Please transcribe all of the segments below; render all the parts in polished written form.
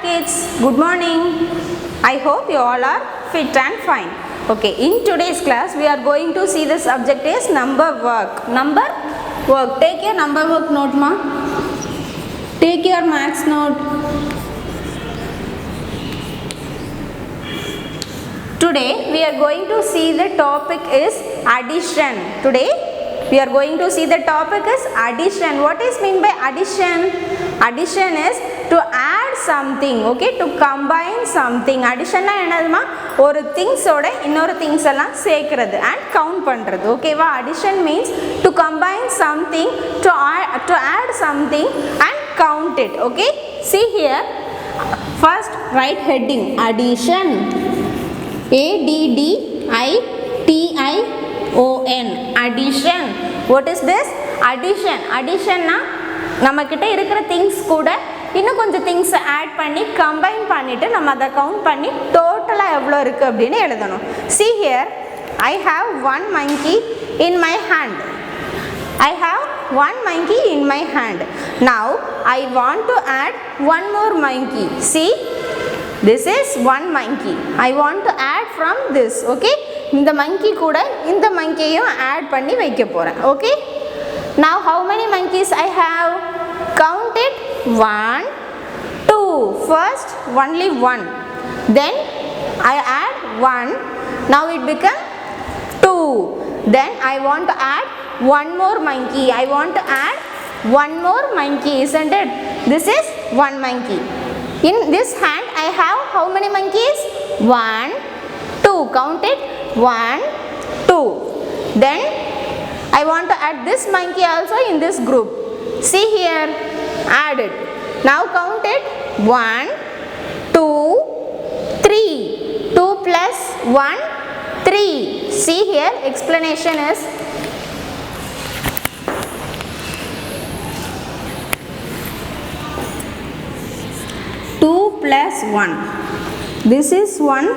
kids, good morning. I hope you all are fit and fine. Okay, in today's class we are going to see the subject is number work. Number work. Take your number work note, ma. Take your maths note. Today we are going to see the topic is addition. Today we are going to see the topic is addition. What is mean by addition? Addition is to add something, okay, to combine something. Addition na enaduma oru things oda innoru things alla sekiradhu and count pandrathu, okay va. Addition means to combine something, to add something and count it, okay. See here, first write heading addition. ADDITION, addition. What is this? Addition. Addition na நம்மக்கிட்ட இருக்கிற things கூட இன்னும் கொஞ்சம் things add பண்ணி combine பண்ணிவிட்டு நம்ம அதை count பண்ணி டோட்டலாக எவ்வளோ இருக்குது அப்படின்னு எழுதணும். See here, I have one monkey in my hand. I have one monkey in my hand. Now I want to add one more monkey. See, this is one monkey. I want to add from this, okay. இந்த monkey கூட இந்த monkeyயும் add பண்ணி வைக்க போகிறேன், okay. Now how many monkeys I have? Count it. 1, 2. First only 1. Then I add 1. Now it become 2. Then I want to add one more monkey. I want to add one more monkey, isn't it? This is one monkey. In this hand I have how many monkeys? 1, 2. Count it. 1, 2. Then I want to add this monkey also in this group. See here, add it. Now count it. 1, 2, 3. 2 plus 1, 3. See here, explanation is two plus 1. This is one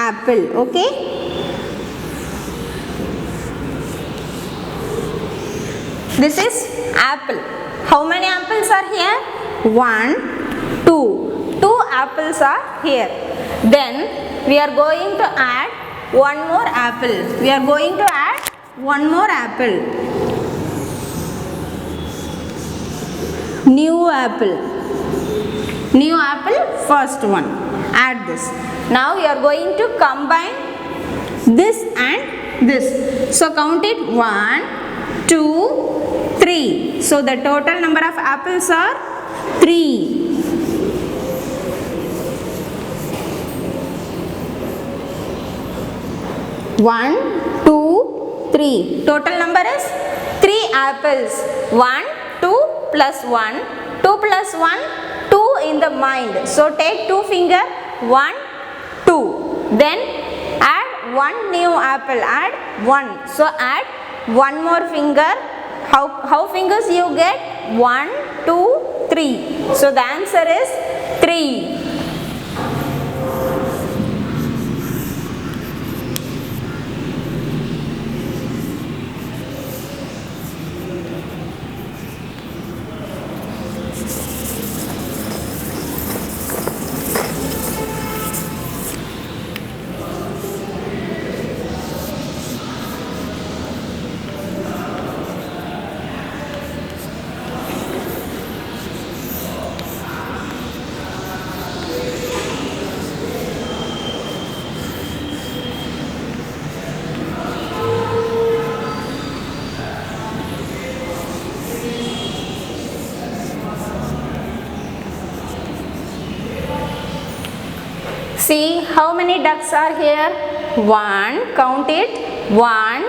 apple, okay. This is apple. How many apples are here? 1, 2. 2 apples are here. Then we are going to add one more apple. We are going to add one more apple. New apple. New apple, first one. Add this. Now we are going to combine this and this. So count it. 1, 2, 3. So the total number of apples are 3. One, 2, 3. Total number is 3 apples. 1, 2 plus 1. 2 plus 1, 2 in the mind. So take 2 finger. 1, 2. Then add one new apple. Add 1. So add one more finger. How fingers you get? 1, 2, 3. So the answer is 3. See how many ducks are here? 1, count it. 1,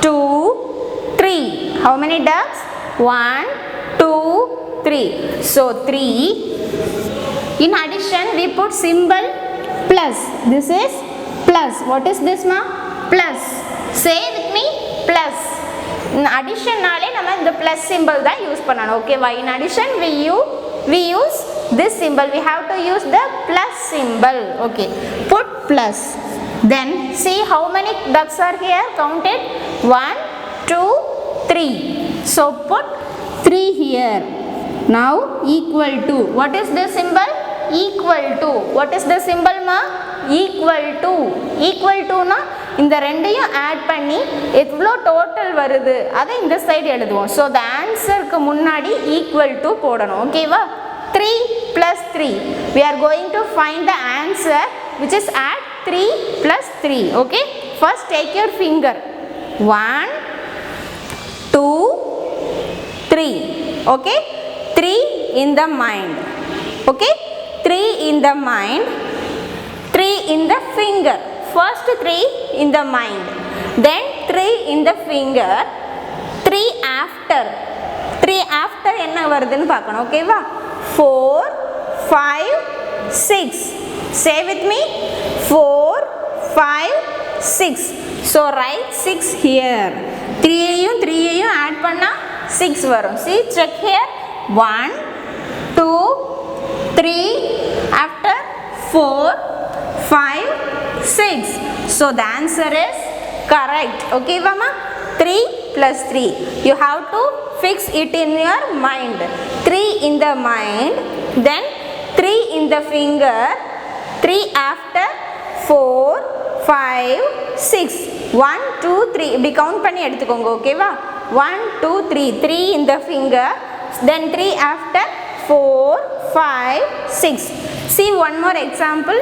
2, 3. How many ducks? 1, 2, 3. So 3. In addition we put symbol plus. This is plus. What is this, ma? Plus. Say with me, plus. In addition naale nama the plus symbol da use pananum, okay. Why in addition we use this symbol. We have to use the plus symbol, okay. Put plus. Then see how many ducks are here? Count it. 1, 2, 3. So put 3 here. Now equal to, what is this symbol? equal to. What is the symbol ma? Equal to. Equal to na இந்த ரெண்டையும் add பண்ணி எவ்வளோ total வருது அதை இந்த side எழுதுவோம். So the ஆன்சருக்கு முன்னாடி equal to போடணும். ஓகேவா? 3 plus 3. We are going to find the answer which is add 3 plus 3. Okay? First take your finger. 1, 2, 3. Okay? 3 in the mind. Okay? 3 in the mind. 3 in the finger. First 3 in the mind. Then 3 in the finger. 3 after. 3 after என்ன வருதுன்னு பார்க்கணும். ஓகேவா? 4, 5, 6. Say with me. 4, 5, 6. So write 6 here. 3 add பண்ணா 6 வரும். See, check here. 1, 2, 3. After 4, 5, 6. So the answer is correct. Okay, Vama? 3 plus 3. You have to fix it in your mind. 3 in the mind, then 3 in the finger, 3 after, 4, 5, 6. 1, 2, 3. இப்படி count பண்ணி எடுத்துக்கோங்க. ஓகேவா? 1, 2, 3. 3 in the finger, then 3 after, 4, 5, 6. See one more example.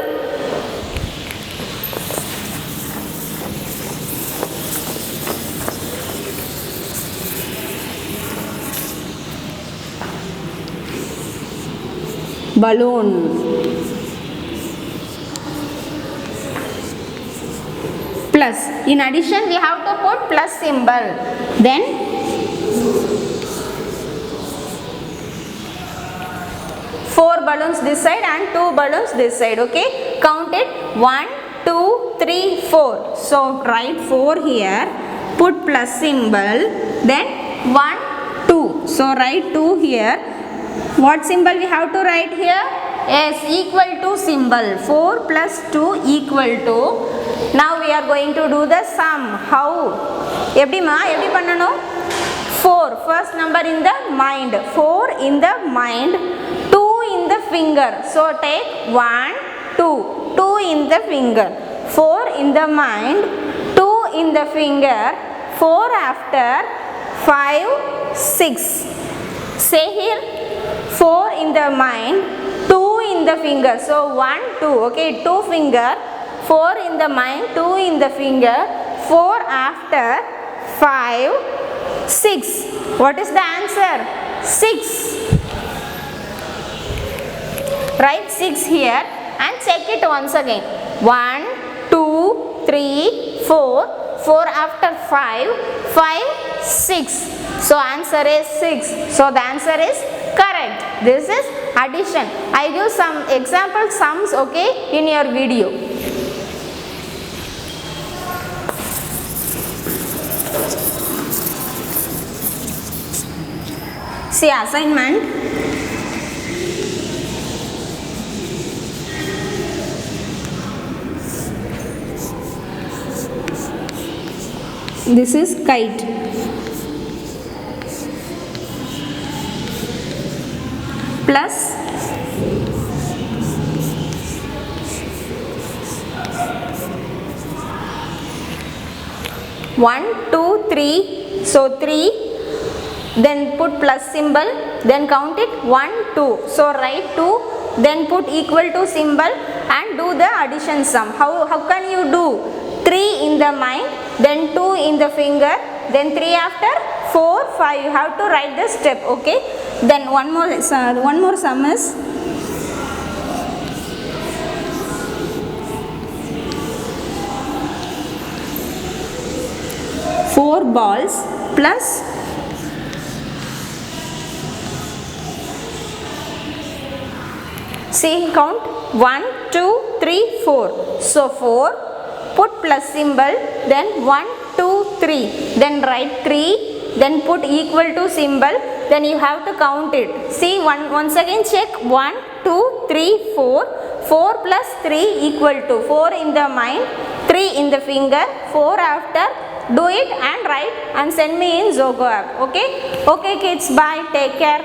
Balloon. Plus. In addition, we have to put plus symbol. Then 4 balloons this side and 2 balloons this side. Okay? Count it. 1, 2, 3, 4. So write 4 here. Put plus symbol. Then 1, 2. So write 2 here. What symbol we have to write here? Yes, equal to symbol. 4 plus 2 equal to. Now we are going to do the sum. How? எப்படி பண்ணணும்? 4. First number in the mind. 4 in the mind. 2 in the finger. So take 1, 2. 2 in the finger. 4 in the mind. 2 in the finger. 4 after. 5, 6. Say here. 4 in the mind, 2 in the finger. So 1, 2. Okay, 2 finger, 4 in the mind, 2 in the finger, 4 after, 5, 6. What is the answer? 6. Write 6 here and check it once again. 1, 2, 3, 4. 4 after 5, 5, 6. So answer is 6. So the answer is correct. This is addition. I give some example sums, okay, in your video. See assignment. This is kite. Plus 1, 2, 3. So 3. Then put plus symbol. Then count it 1, 2. So write 2. Then put equal to symbol and do the addition sum. How can you do? 3 in the mind. Then 2 in the finger. Then 3 after. 4, 5. You have to write the step. Okay. Then one more sum is 4 balls plus count 1, 2, 3, 4. So 4. Put plus symbol. Then 1, 2, 3. Then write 3. Then put equal to symbol. Then you have to count it. See once again check. 1, 2, 3, 4. 4 plus 3 equal to 4 in the mind, 3 in the finger, 4 after. Do it and write and send me in Zogo app. Okay? Okay kids, bye. Take care.